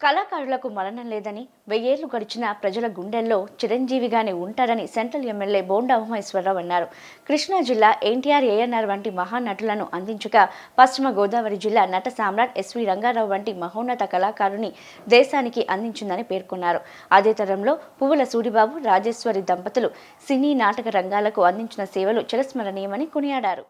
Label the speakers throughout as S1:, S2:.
S1: కళాకారులకు మరణం లేదని, 1000 ఏళ్లు గడిచిన ప్రజల గుండెల్లో చిరంజీవిగానే ఉంటారని సెంట్రల్ ఎమ్మెల్యే బోండా ఉమామహేశ్వరరావు అన్నారు. కృష్ణా జిల్లా ఎన్టీఆర్, ఏఎన్ఆర్ వంటి మహానటులను అందించగా పశ్చిమ గోదావరి జిల్లా నట సామ్రాట్ ఎస్వి రంగారావు వంటి మహోన్నత కళాకారుని దేశానికి అందించిందని పేర్కొన్నారు. అదే తరంలో పువ్వుల సూరిబాబు, రాజేశ్వరి దంపతులు సినీ నాటక రంగాలకు అందించిన సేవలు చిరస్మరణీయమని కొనియాడారు.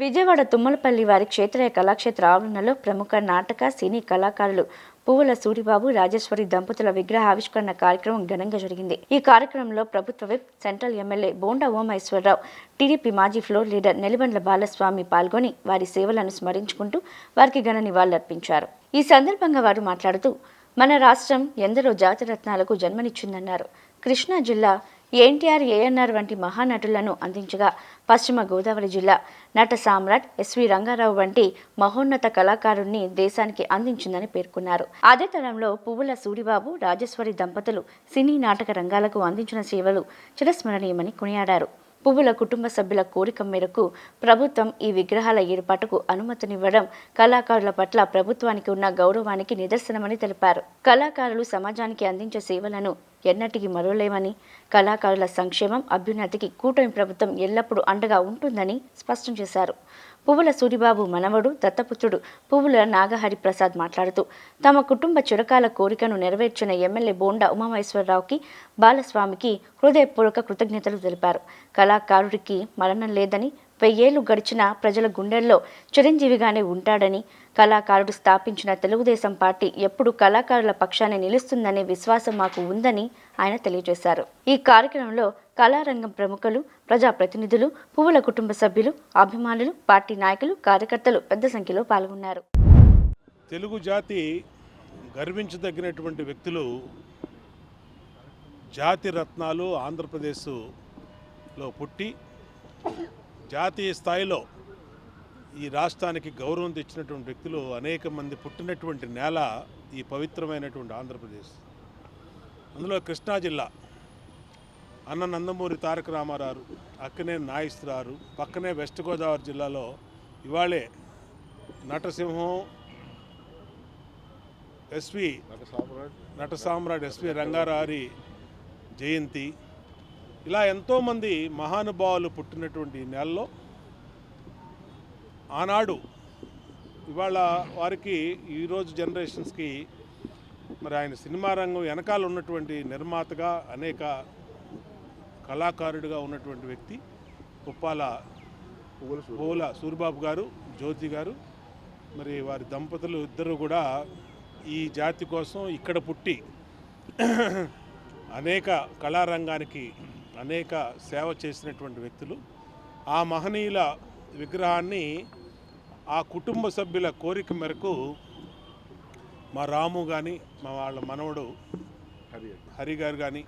S1: విజయవాడ తుమ్మలపల్లి వారి క్షేత్రీయ కళాక్షేత్ర ఆవరణలో ప్రముఖ నాటక, సినీ కళాకారులు పువ్వుల సూరిబాబు, రాజేశ్వరి దంపతుల విగ్రహ ఆవిష్కరణ కార్యక్రమం ఘనంగా జరిగింది. ఈ కార్యక్రమంలో ప్రభుత్వ whip, central MLA Bonda Umamaheswara Rao, TDP మాజీ ఫ్లోర్ లీడర్ నెలిబండ్ల బాలస్వామి పాల్గొని వారి సేవలను స్మరించుకుంటూ వారికి ఘన నివాళులర్పించారు. ఈ సందర్భంగా వారు మాట్లాడుతూ, మన రాష్ట్రం ఎందరో జాతిరత్నాలకు జన్మనిచ్చిందన్నారు. కృష్ణా జిల్లా ఎన్టీఆర్, ఏఎన్ఆర్ వంటి మహానటులను అందించగా పశ్చిమ గోదావరి జిల్లా నట సామ్రాట్ ఎస్వి రంగారావు వంటి మహోన్నత కళాకారుణ్ణి దేశానికి అందించిందని పేర్కొన్నారు. అదే తరంలో పువ్వుల సూరిబాబు, రాజేశ్వరి దంపతులు సినీ నాటక రంగాలకు అందించిన సేవలు చిరస్మరణీయమని కొనియాడారు. పువ్వుల కుటుంబ సభ్యుల కోరిక మేరకు ప్రభుత్వం ఈ విగ్రహాల ఏర్పాటుకు అనుమతినివ్వడం కళాకారుల పట్ల ప్రభుత్వానికి ఉన్న గౌరవానికి నిదర్శనమని తెలిపారు. కళాకారులు సమాజానికి అందించే సేవలను ఎన్నటికీ మరువలేమని, కళాకారుల సంక్షేమం, అభ్యున్నతికి కూటమి ప్రభుత్వం ఎల్లప్పుడూ అండగా ఉంటుందని స్పష్టం చేశారు. పువ్వుల సూరిబాబు మనవడు, దత్తపుత్రుడు పువ్వుల నాగహరి ప్రసాద్ మాట్లాడుతూ, తమ కుటుంబ చిరకాల కోరికను నెరవేర్చిన ఎమ్మెల్యే బోండా ఉమామహేశ్వరరావుకి, బాలస్వామికి హృదయపూర్వక కృతజ్ఞతలు తెలిపారు. కళాకారుడికి మరణం లేదని, 1000 ఏళ్లు గడిచిన ప్రజల గుండెల్లో చిరంజీవిగానే ఉంటాడని, కళాకారుడు స్థాపించిన తెలుగుదేశం పార్టీ ఎప్పుడు కళాకారుల పక్షాన్ని నిలుస్తుందనే విశ్వాసం మాకు ఉందని ఆయన తెలియజేశారు. ఈ కార్యక్రమంలో కళారంగం ప్రముఖులు, ప్రజాప్రతినిధులు, పువ్వుల కుటుంబ సభ్యులు, అభిమానులు, పార్టీ నాయకులు, కార్యకర్తలు పెద్ద సంఖ్యలో పాల్గొన్నారు.
S2: తెలుగు జాతి గర్వించదగినటువంటి వ్యక్తులు, జాతి రత్నాలు ఆంధ్రప్రదేశ్లో పుట్టి జాతీయ స్థాయిలో ఈ రాష్ట్రానికి గౌరవం తెచ్చినటువంటి వ్యక్తులు అనేక మంది పుట్టినటువంటి నేల ఈ పవిత్రమైనటువంటి ఆంధ్రప్రదేశ్. అందులో కృష్ణా జిల్లా అన్న నందమూరి తారక రామారావు, అక్కనే నాగేశ్వరరావు, పక్కనే వెస్ట్ గోదావరి జిల్లాలో ఇవాళే నటసింహం నట సామ్రాట్ ఎస్వి రంగారావు జయంతి, ఇలా ఎంతోమంది మహానుభావులు పుట్టినటువంటి నెలలో ఆనాడు ఇవాళ వారికి ఈరోజు జనరేషన్స్కి మరి ఆయన సినిమా రంగం వెనకాల ఉన్నటువంటి నిర్మాతగా, అనేక కళాకారుడిగా ఉన్నటువంటి వ్యక్తి పువ్వుల సూరిబాబు గారు, జ్యోతి గారు. మరి వారి దంపతులు ఇద్దరు కూడా ఈ జాతి కోసం ఇక్కడ పుట్టి అనేక కళారంగానికి అనేక సేవ చేసినటువంటి వ్యక్తులు. ఆ మహనీయుల విగ్రహాన్ని ఆ కుటుంబ సభ్యుల కోరిక మేరకు మా రాము కానీ, మా వాళ్ళ మనవడు హరి గారు కానీ,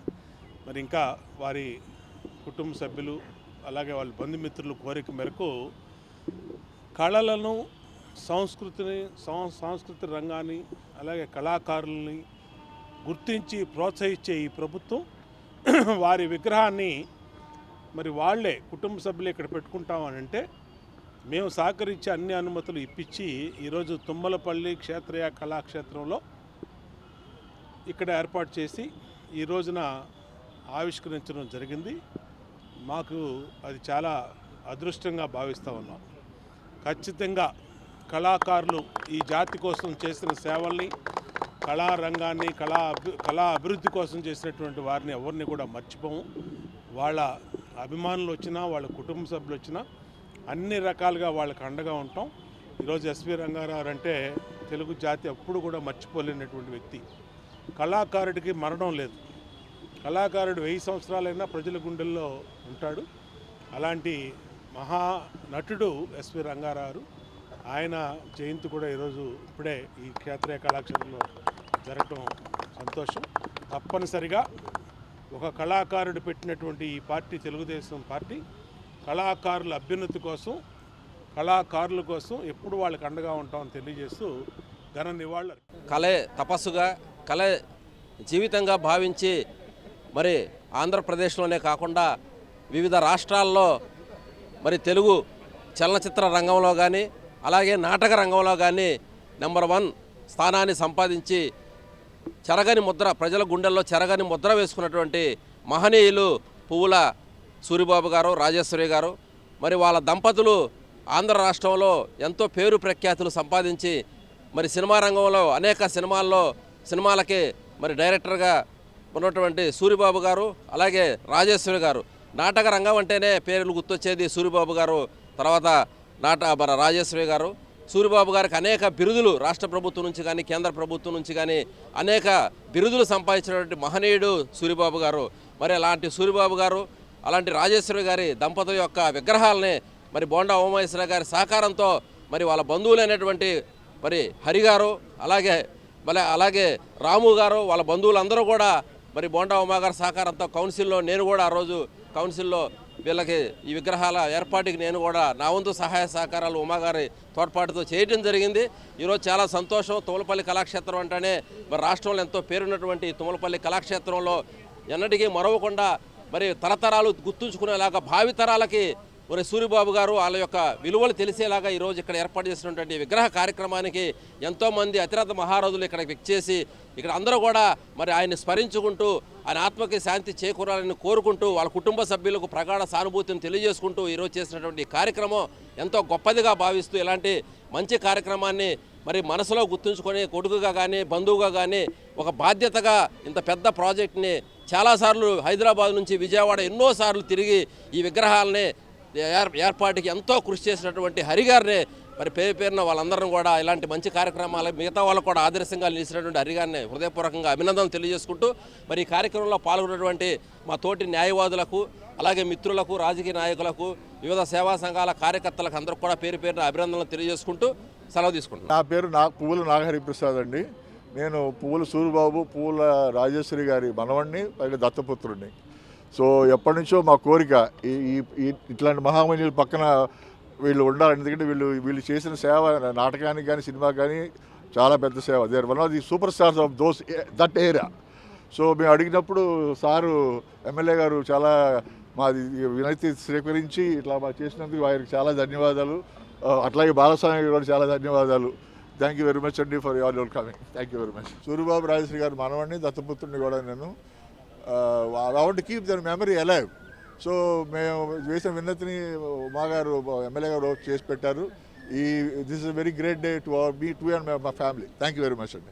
S2: మరి ఇంకా వారి కుటుంబ సభ్యులు, అలాగే వాళ్ళ బంధుమిత్రుల కోరిక మేరకు కళలను, సాంస్కృతిక రంగాన్ని, అలాగే కళాకారులని గుర్తించి ప్రోత్సహించే ఈ ప్రభుత్వం వారి విగ్రహాన్ని మరి వాళ్లే కుటుంబ సభ్యులు ఇక్కడ పెట్టుకుంటామని అంటే మేము సహకరించి అన్ని అనుమతులు ఇప్పించి ఈరోజు తుమ్మలపల్లి క్షేత్రీయ కళాక్షేత్రంలో ఇక్కడ ఏర్పాటు చేసి ఈ రోజున ఆవిష్కరించడం జరిగింది. మాకు అది చాలా అదృష్టంగా భావిస్తూ ఉన్నాం. ఖచ్చితంగా కళాకారులు ఈ జాతి కోసం చేసిన సేవల్ని, కళారంగాన్ని, కళా అభివృద్ధి కోసం చేసినటువంటి వారిని ఎవరిని కూడా మర్చిపోము. వాళ్ళ అభిమానులు వచ్చినా, వాళ్ళ కుటుంబ సభ్యులు వచ్చినా అన్ని రకాలుగా వాళ్ళకి అండగా ఉంటాం. ఈరోజు ఎస్వి రంగారావు అంటే తెలుగు జాతి ఎప్పుడు కూడా మర్చిపోలేనటువంటి వ్యక్తి. కళాకారుడికి మరణం లేదు. కళాకారుడు 1000 సంవత్సరాలైనా ప్రజల గుండెల్లో ఉంటాడు. అలాంటి మహా నటుడు ఎస్వి రంగారావు. ఆయన జయంతి కూడా ఈరోజు ఇప్పుడే ఈ క్షేత్రీయ కళాక్షేత్రంలో జరగటం సంతోషం. తప్పనిసరిగా ఒక కళాకారుడు పెట్టినటువంటి ఈ పార్టీ, తెలుగుదేశం పార్టీ, కళాకారుల అభ్యున్నతి కోసం, కళాకారుల కోసం ఎప్పుడు వాళ్ళకి అండగా ఉంటామని తెలియజేస్తూ ఘన నివాళులు.
S3: కళే తపస్సుగా, కళే జీవితంగా భావించి మరి ఆంధ్రప్రదేశ్లోనే కాకుండా వివిధ రాష్ట్రాల్లో మరి తెలుగు చలనచిత్ర రంగంలో కానీ, అలాగే నాటక రంగంలో కానీ నెంబర్ 1 స్థానాన్ని సంపాదించి చెరగని ముద్ర, ప్రజల గుండెల్లో చెరగని ముద్ర వేసుకున్నటువంటి మహనీయులు పువ్వుల సూరిబాబు గారు, రాజేశ్వరి గారు. మరి వాళ్ళ దంపతులు ఆంధ్ర రాష్ట్రంలో ఎంతో పేరు ప్రఖ్యాతులు సంపాదించి మరి సినిమా రంగంలో అనేక సినిమాలకి మరి డైరెక్టర్గా ఉన్నటువంటి సూరిబాబు గారు, అలాగే రాజేశ్వరి గారు. నాటక రంగం అంటేనే పేర్లు గుర్తొచ్చేది సూరిబాబు గారు, తర్వాత రాజేశ్వరి గారు. సూరిబాబు గారికి అనేక బిరుదులు రాష్ట్ర ప్రభుత్వం నుంచి కానీ కేంద్ర ప్రభుత్వం నుంచి కానీ అనేక బిరుదులు సంపాదించినటువంటి మహనీయుడు సూరిబాబు గారు. మరి అలాంటి సూరిబాబు గారు, అలాంటి రాజేశ్వరి గారి దంపతుల యొక్క విగ్రహాలని మరి బోండా ఉమామహేశ్వర గారి సహకారంతో మరి వాళ్ళ బంధువులైనటువంటి మరి హరి గారు, అలాగే రాము గారు, వాళ్ళ బంధువులందరూ కూడా మరి బోండా ఉమా గారి సహకారంతో కౌన్సిల్లో నేను కూడా ఆ రోజు కౌన్సిల్లో వీళ్ళకి ఈ విగ్రహాల ఏర్పాటుకి నేను కూడా నా వంతు సహాయ సహకారాలు ఉమాగారి తోడ్పాటుతో చేయడం జరిగింది. ఈరోజు చాలా సంతోషం. తుమ్మలపల్లి కళాక్షేత్రం అంటేనే మరి రాష్ట్రంలో ఎంతో పేరున్నటువంటి తుమ్మలపల్లి కళాక్షేత్రంలో ఎన్నటికీ మరవకుండా మరి తరతరాలు గుర్తుంచుకునేలాగా భావితరాలకి మరి సూరిబాబు గారు వాళ్ళ యొక్క విలువలు తెలిసేలాగా ఈరోజు ఇక్కడ ఏర్పాటు చేసినటువంటి విగ్రహ కార్యక్రమానికి ఎంతోమంది అతిరథ మహారాజులు ఇక్కడికి విచ్చేసి ఇక్కడ అందరూ కూడా మరి ఆయన్ని స్మరించుకుంటూ ఆయన ఆత్మకి శాంతి చేకూరాలని కోరుకుంటూ వాళ్ళ కుటుంబ సభ్యులకు ప్రగాఢ సానుభూతిని తెలియజేసుకుంటూ ఈరోజు చేసినటువంటి కార్యక్రమం ఎంతో గొప్పదిగా భావిస్తూ ఇలాంటి మంచి కార్యక్రమాన్ని మరి మనసులో గుర్తుంచుకొని కొడుకుగా కానీ బంధువుగా కానీ ఒక బాధ్యతగా ఇంత పెద్ద ప్రాజెక్ట్ని చాలాసార్లు హైదరాబాద్ నుంచి విజయవాడ ఎన్నోసార్లు తిరిగి ఈ విగ్రహాలని ఏర్పాటుకి ఎంతో కృషి చేసినటువంటి హరిగారిని మరి పేరున వాళ్ళందరం కూడా ఇలాంటి మంచి కార్యక్రమాలు మిగతా వాళ్ళకు కూడా ఆదర్శంగా నిలిచినటువంటి హరిగారిని హృదయపూర్వకంగా అభినందనలు తెలియజేసుకుంటూ మరి ఈ కార్యక్రమంలో పాల్గొన్నటువంటి మా తోటి న్యాయవాదులకు, అలాగే మిత్రులకు, రాజకీయ నాయకులకు, వివిధ సేవా సంఘాల కార్యకర్తలకు అందరూ కూడా పేరున అభినందనలు తెలియజేసుకుంటూ సెలవు తీసుకుంటున్నాను.
S4: నా పేరు పువ్వుల నాగహరిప్రసాద్ అండి. నేను పువ్వుల సూరిబాబు, పువ్వుల రాజేశ్వరి గారి మనవణ్ణి, పైగా దత్తపుత్రుడిని. సో ఎప్పటి నుంచో మా కోరిక ఇట్లాంటి మహామహనీయుల పక్కన వీళ్ళు ఉండాలి. ఎందుకంటే వీళ్ళు చేసిన సేవ నాటకానికి కానీ సినిమాకి కానీ చాలా పెద్ద సేవ. They are one of the super stars of that area. So మేము అడిగినప్పుడు సారు ఎమ్మెల్యే గారు చాలా మాది వినతి స్వీకరించి ఇట్లా చేసినందుకు వారికి చాలా ధన్యవాదాలు. అట్లాగే బాలస్వామి కూడా చాలా ధన్యవాదాలు. థ్యాంక్ యూ వెరీ మచ్ అండి for your coming. Thank you very much. Suribabu Rajeswari గారు మనవాడిని, దత్తపుత్రుడిని కూడా నేను. I want to keep their memory alive. So మేము చేసిన విన్నతిని మా గారు ఎమ్మెల్యే గారు చేసి పెట్టారు. This is very great day to me too and my family. Thank you very much అండి.